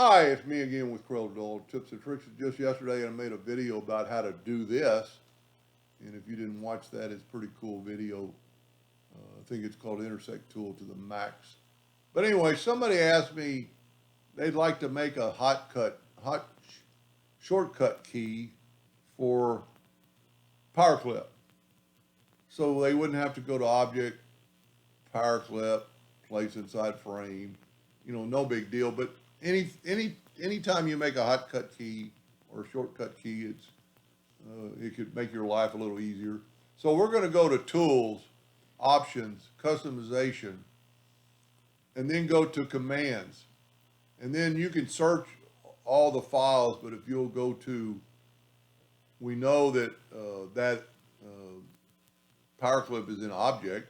Hi, it's me again with Corel Tips and Tricks. Just yesterday I made a video about how to do this. And if you didn't watch that, it's a pretty cool video. I think it's called Intersect Tool to the Max. But anyway, somebody asked me they'd like to make a shortcut key for Powerclip. So they wouldn't have to go to Object, Powerclip, place inside frame. No big deal. But anytime you make a hotcut key or a shortcut key, it could make your life a little easier. So we're going to go to Tools, Options, Customization, and then go to Commands. And then you can search all the files, but if you'll go to, we know that Powerclip is in Object,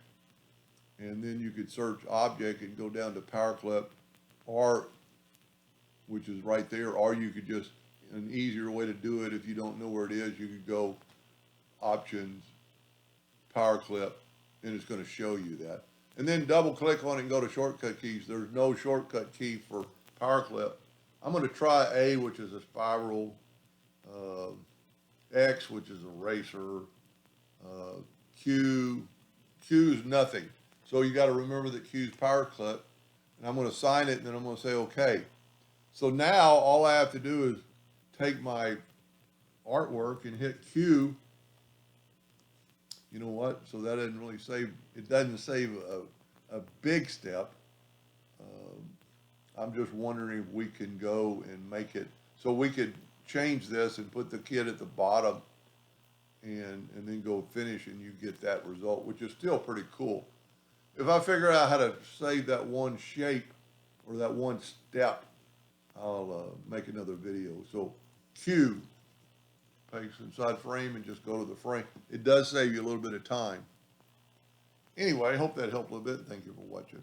and then you could search Object and go down to Powerclip, or which is right there, or you could just, an easier way to do it if you don't know where it is, you could go Options, Powerclip, and it's going to show you that. And then double click on it and go to shortcut keys. There's no shortcut key for Powerclip. I'm going to try A, which is a spiral, X, which is a eraser, Q is nothing. So you got to remember that Q is Powerclip. And I'm going to sign it, and then I'm going to say OK. So now all I have to do is take my artwork and hit Q. You know what? So that doesn't really save, it doesn't save a big step. I'm just wondering if we can go and make it, so we could change this and put the kid at the bottom and then go finish, and you get that result, which is still pretty cool. If I figure out how to save that one shape or that one step, I'll make another video. So Q, paste inside frame and just go to the frame. It does save you a little bit of time. Anyway, I hope that helped a little bit. Thank you for watching.